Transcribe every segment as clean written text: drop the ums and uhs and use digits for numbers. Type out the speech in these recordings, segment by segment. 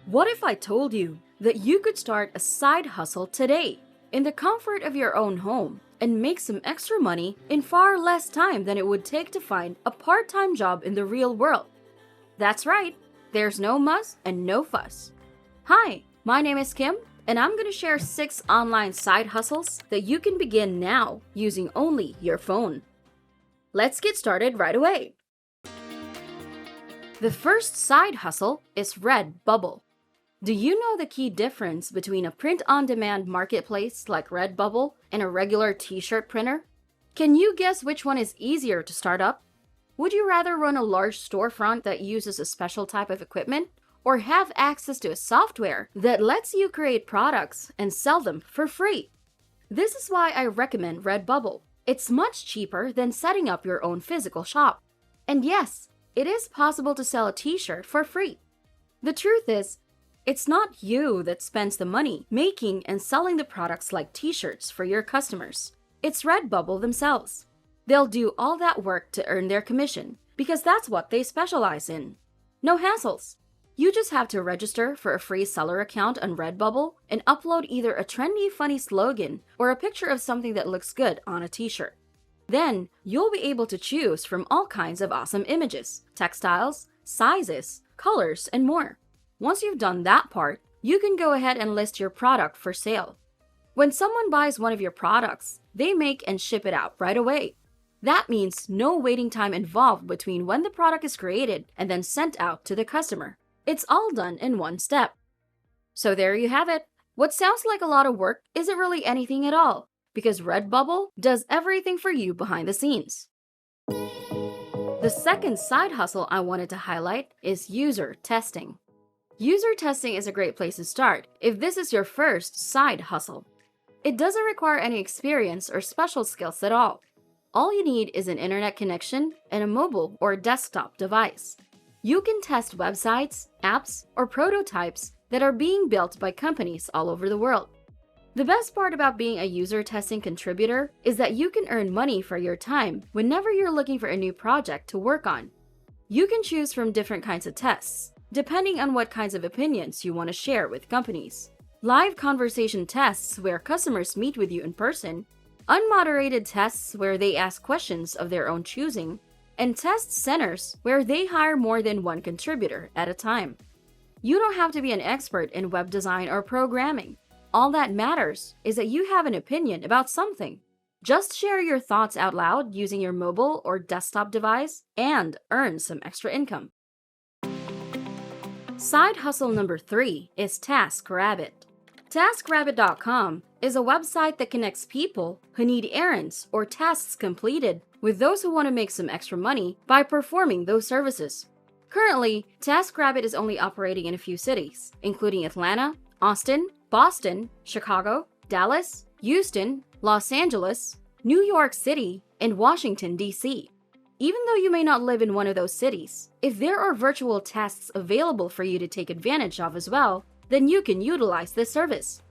What if I told you that you could start a side hustle today in the comfort of your own home and make some extra money in far less time than it would take to find a part-time job in the real world? That's right, there's no muss and no fuss. Hi, my name is Kim, and I'm going to share 6 online side hustles that you can begin now using only your phone. Let's get started right away. The first side hustle is REDBUBBLE. Do you know the key difference between a print-on-demand marketplace like REDBUBBLE and a regular t-shirt printer? Can you guess which one is easier to start up? Would you rather run a large storefront that uses a special type of equipment, or have access to a software that lets you create products and sell them for free? This is why I recommend REDBUBBLE. It's much cheaper than setting up your own physical shop. And yes, it is possible to sell a t-shirt for free. The truth is, it's not you that spends the money making and selling the products like t-shirts for your customers. It's REDBUBBLE themselves. They'll do all that work to earn their commission because that's what they specialize in. No hassles. You just have to register for a free seller account on REDBUBBLE and upload either a trendy, funny slogan or a picture of something that looks good on a t-shirt. Then, you'll be able to choose from all kinds of awesome images, textiles, sizes, colors, and more. Once you've done that part, you can go ahead and list your product for sale. When someone buys one of your products, they make and ship it out right away. That means no waiting time involved between when the product is created and then sent out to the customer. It's all done in one step. So there you have it. What sounds like a lot of work isn't really anything at all, because REDBUBBLE does everything for you behind the scenes. The second side hustle I wanted to highlight is user testing. User testing is a great place to start if this is your first side hustle. It doesn't require any experience or special skills at all. All you need is an internet connection and a mobile or desktop device. You can test websites, apps, or prototypes that are being built by companies all over the world. The best part about being a user testing contributor is that you can earn money for your time whenever you're looking for a new project to work on. You can choose from different kinds of tests, depending on what kinds of opinions you want to share with companies. Live conversation tests where customers meet with you in person, unmoderated tests where they ask questions of their own choosing, and test centers where they hire more than one contributor at a time. You don't have to be an expert in web design or programming. All that matters is that you have an opinion about something. Just share your thoughts out loud using your mobile or desktop device and earn some extra income. Side hustle number 3 is TASKRABBIT. TASKRABBIT.com is a website that connects people who need errands or tasks completed with those who want to make some extra money by performing those services. Currently, TASKRABBIT is only operating in a few cities, including Atlanta, Austin, Boston, Chicago, Dallas, Houston, Los Angeles, New York City, and Washington, D.C. Even though you may not live in one of those cities, if there are virtual tasks available for you to take advantage of as well, then you can utilize this service.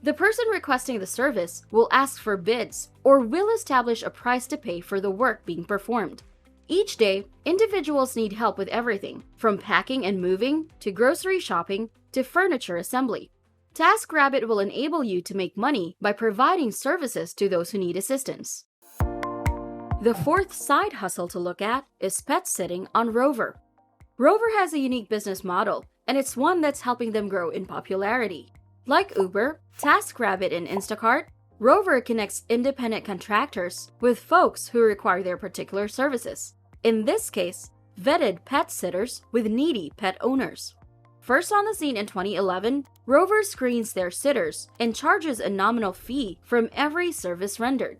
The person requesting the service will ask for bids or will establish a price to pay for the work being performed. Each day, individuals need help with everything, from packing and moving to grocery shopping to furniture assembly. TASKRABBIT will enable you to make money by providing services to those who need assistance. The fourth side hustle to look at is pet sitting on ROVER. ROVER has a unique business model, and it's one that's helping them grow in popularity. Like Uber, TaskRabbit, and Instacart, ROVER connects independent contractors with folks who require their particular services. In this case, vetted pet sitters with needy pet owners. First on the scene in 2011, ROVER screens their sitters and charges a nominal fee from every service rendered.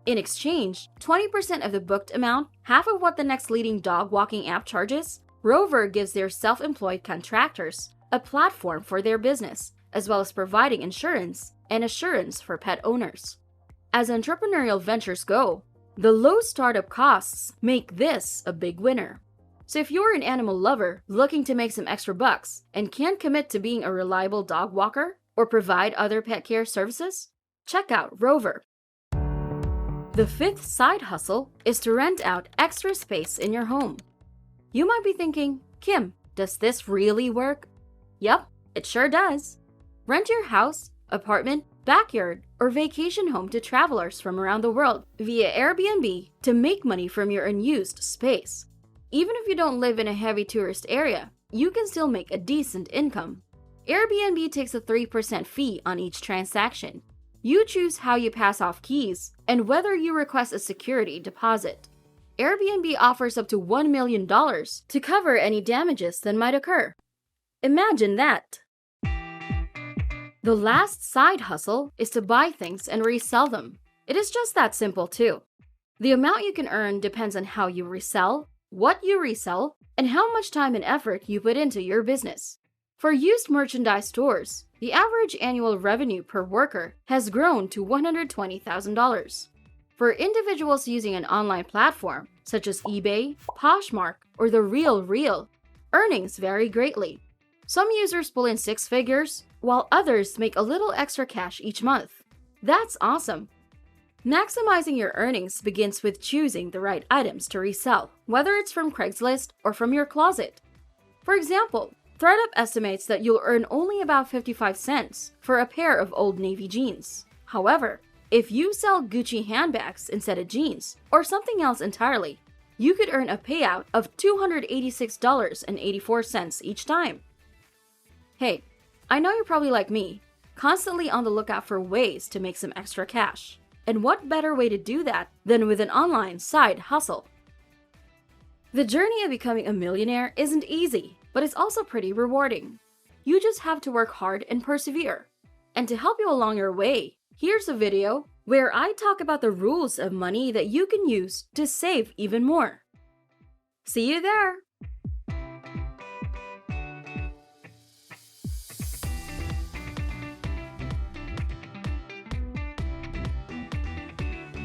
In exchange, 20% of the booked amount, half of what the next leading dog walking app charges, ROVER gives their self-employed contractors a platform for their business, as well as providing insurance and assurance for pet owners. As entrepreneurial ventures go, the low startup costs make this a big winner. So if you're an animal lover looking to make some extra bucks and can't commit to being a reliable dog walker or provide other pet care services, check out ROVER. The fifth side hustle is to rent out extra space in your home. You might be thinking, Kim, does this really work? Yep, It sure does. Rent your house, apartment, backyard, or vacation home to travelers from around the world via Airbnb to make money from your unused space. Even if you don't live in a heavy tourist area, you can still make a decent income. Airbnb takes a 3% fee on each transaction. You choose how you pass off keys and whether you request a security deposit. Airbnb offers up to $1 million to cover any damages that might occur. Imagine that! The last side hustle is to buy things and resell them. It is just that simple too. The amount you can earn depends on how you resell, what you resell, and how much time and effort you put into your business. For used merchandise stores, the average annual revenue per worker has grown to $120,000. For individuals using an online platform, such as eBay, Poshmark, or The Real, earnings vary greatly. Some users pull in 6 figures, while others make a little extra cash each month. That's awesome! Maximizing your earnings begins with choosing the right items to resell, whether it's from Craigslist or from your closet. For example, ThredUp estimates that you'll earn only about 55 cents for a pair of Old Navy jeans. However, if you sell Gucci handbags instead of jeans, or something else entirely, you could earn a payout of $286.84 each time. Hey, I know you're probably like me, constantly on the lookout for ways to make some extra cash. And what better way to do that than with an online side hustle? The journey of becoming a millionaire isn't easy, but it's also pretty rewarding. You just have to work hard and persevere. And to help you along your way, here's a video where I talk about the rules of money that you can use to save even more. See you there!